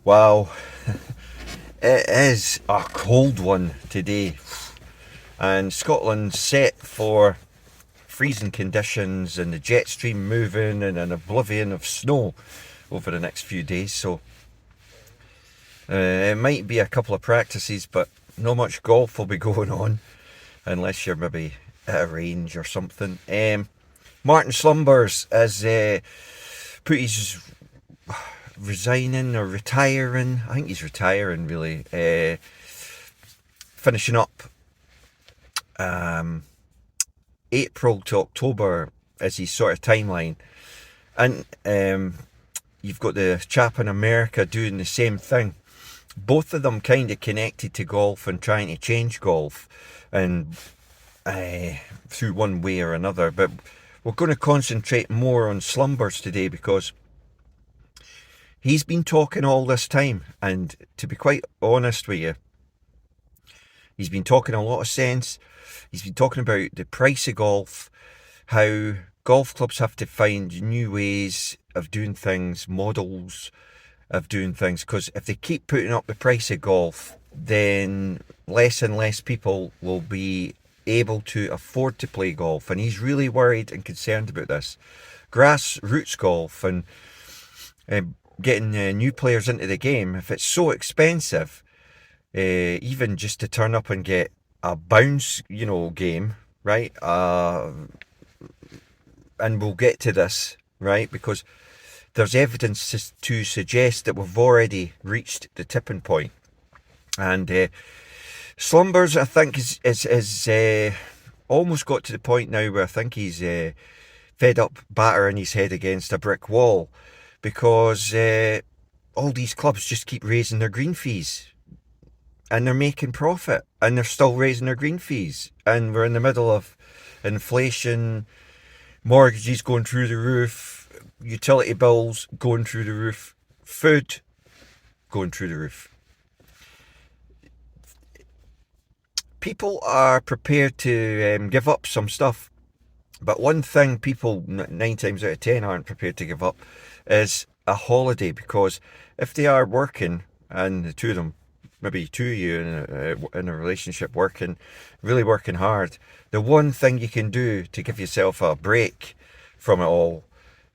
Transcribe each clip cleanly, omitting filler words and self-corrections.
Wow, it is a cold one today, and Scotland's set for freezing conditions and the jet stream moving and an oblivion of snow over the next few days. So it might be a couple of practices, but not much golf will be going on unless you're maybe at a range or something. Martin Slumbers has put his resigning or retiring. I think he's retiring, really. Finishing up April to October as his sort of timeline. And you've got the chap in America doing the same thing. Both of them kind of connected to golf and trying to change golf, and through one way or another. But we're going to concentrate more on Slumbers today because he's been talking all this time, and to be quite honest with you, he's been talking a lot of sense. He's been talking about the price of golf, how golf clubs have to find new ways of doing things, models of doing things, because if they keep putting up the price of golf, then less and less people will be able to afford to play golf. And he's really worried and concerned about this. Grassroots golf and getting new players into the game, if it's so expensive, even just to turn up and get a bounce, game, right? And we'll get to this, right? Because there's evidence to suggest that we've already reached the tipping point. And Slumbers, I think, is almost got to the point now where I think he's fed up battering his head against a brick wall, because all these clubs just keep raising their green fees, and they're making profit, and they're still raising their green fees, and we're in the middle of inflation, mortgages going through the roof, utility bills going through the roof, food going through the roof. People are prepared to give up some stuff, but one thing people 9 times out of 10 aren't prepared to give up is a holiday, because if they are working, and the two of them, maybe two of you in a relationship, really working hard, the one thing you can do to give yourself a break from it all,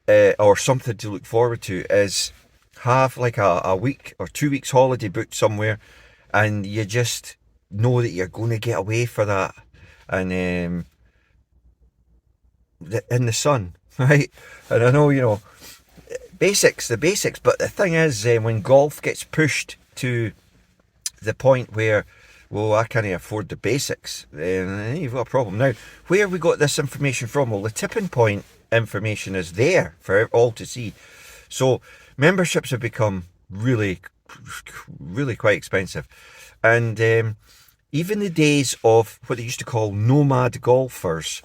or something to look forward to, is have like a week or 2 weeks holiday booked somewhere, and you just know that you're going to get away for that, and in the sun, right? And I know, the basics, but the thing is, when golf gets pushed to the point where, well, I can't afford the basics, then you've got a problem. Now, where have we got this information from? Well, the tipping point information is there for all to see. So memberships have become really, really quite expensive. And even the days of what they used to call nomad golfers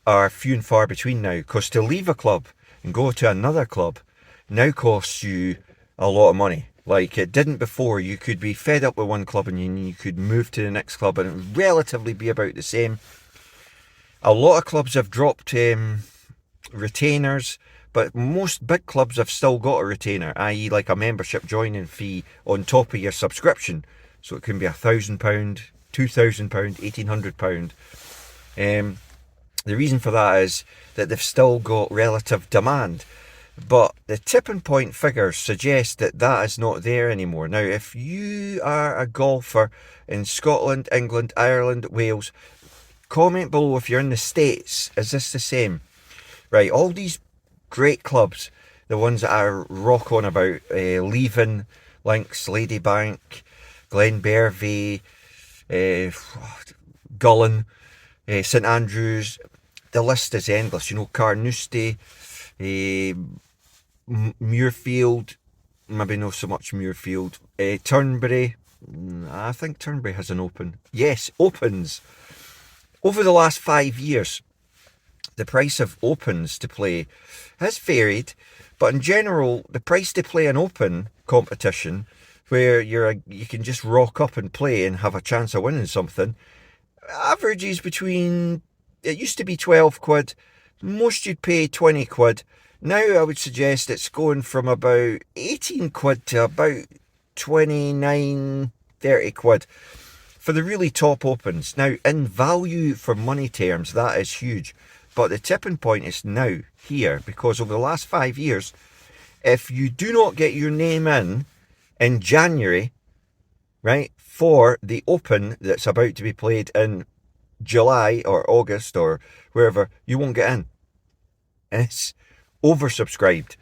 are few and far between now, because to leave a club and go to another club now costs you a lot of money. Like it didn't before. You could be fed up with one club and you could move to the next club and it would relatively be about the same. A lot of clubs have dropped retainers, but most big clubs have still got a retainer, i.e. like a membership joining fee on top of your subscription. So it can be £1,000, £2,000, £1,800. The reason for that is that they've still got relative demand. But the tipping point figures suggest that that is not there anymore. Now, if you are a golfer in Scotland, England, Ireland, Wales, comment below if you're in the States. Is this the same? Right, all these great clubs, the ones that I rock on about, Leven, Links, Ladybank, Glenbervie, Gullen, St Andrews, the list is endless. Carnoustie, Muirfield, maybe not so much Muirfield, Turnberry. I think Turnberry has an open. Yes, opens. Over the last 5 years, the price of opens to play has varied, but in general, the price to play an open competition where you can just rock up and play and have a chance of winning something, averages between, it used to be 12 quid, most you'd pay 20 quid. Now I would suggest it's going from about 18 quid to about 29, 30 quid for the really top opens. Now, in value for money terms, that is huge. But the tipping point is now here, because over the last 5 years, if you do not get your name in January, right, for the Open that's about to be played in July or August or wherever, you won't get in. It's oversubscribed,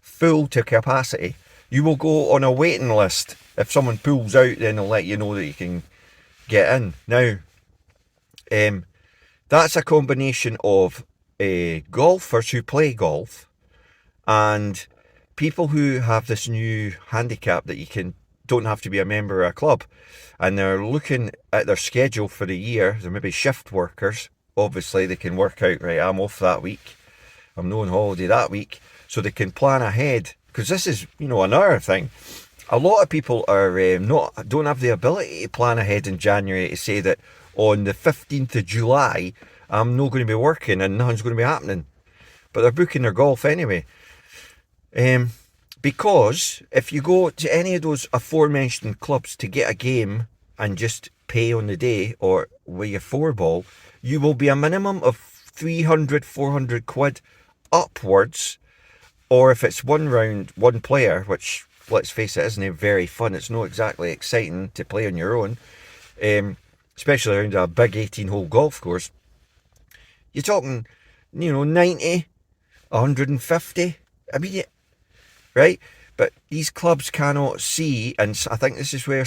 full to capacity. You will go on a waiting list. If someone pulls out, then they'll let you know that you can get in. Now, that's a combination of golfers who play golf and people who have this new handicap that you don't have to be a member of a club, and they're looking at their schedule for the year. They're maybe shift workers. Obviously, they can work out, right, I'm off that week, I'm not on holiday that week, so they can plan ahead. Because this is, another thing. A lot of people don't have the ability to plan ahead in January to say that on the 15th of July, I'm not going to be working and nothing's going to be happening. But they're booking their golf anyway. Because if you go to any of those aforementioned clubs to get a game and just pay on the day or with your 4-ball, you will be a minimum of 300, 400 quid upwards. Or if it's one round, one player, which, let's face it, isn't very fun. It's not exactly exciting to play on your own, especially around a big 18-hole golf course. You're talking, 90, 150. I mean, right? But these clubs cannot see, and I think this is where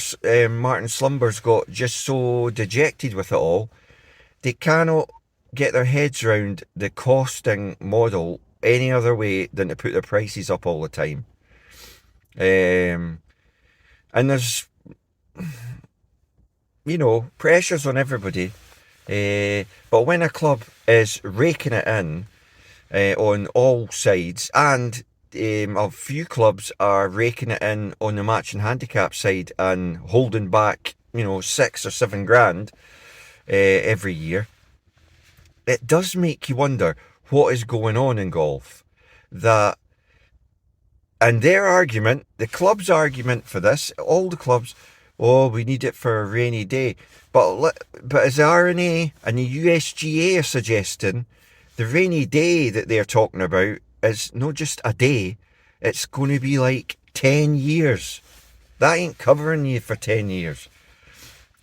Martin Slumbers got just so dejected with it all. They cannot get their heads around the costing model any other way than to put their prices up all the time. And there's, pressures on everybody. But when a club is raking it in on all sides, and a few clubs are raking it in on the match and handicap side and holding back, 6 or 7 grand every year, it does make you wonder what is going on in golf. And their argument, the club's argument for this, all the clubs, we need it for a rainy day. But as the R&A and the USGA are suggesting, the rainy day that they're talking about is not just a day, it's going to be like 10 years. That ain't covering you for 10 years.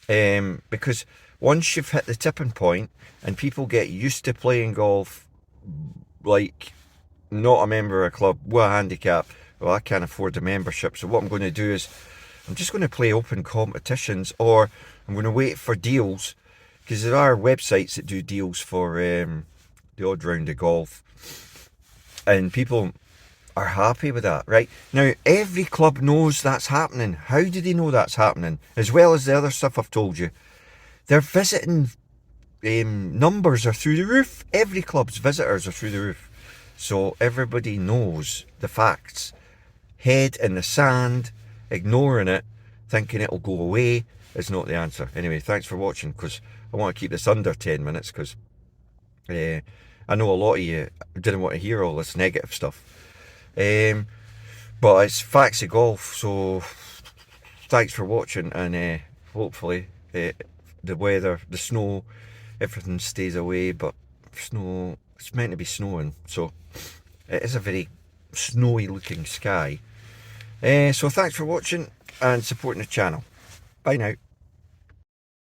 Because once you've hit the tipping point and people get used to playing golf like not a member of a club with a handicap, well, I can't afford the membership, so what I'm going to do is I'm just going to play open competitions, or I'm going to wait for deals, because there are websites that do deals for the odd round of golf, and people are happy with that, right? Now, every club knows that's happening. How do they know that's happening? As well as the other stuff I've told you. Their visiting numbers are through the roof. Every club's visitors are through the roof. So everybody knows the facts. Head in the sand, ignoring it, thinking it'll go away is not the answer. Anyway, thanks for watching, because I want to keep this under 10 minutes, because I know a lot of you didn't want to hear all this negative stuff. But it's facts of golf, so thanks for watching, and hopefully the weather, the snow, everything stays away. But snow, it's meant to be snowing, so it is a very snowy looking sky. So thanks for watching and supporting the channel. Bye now.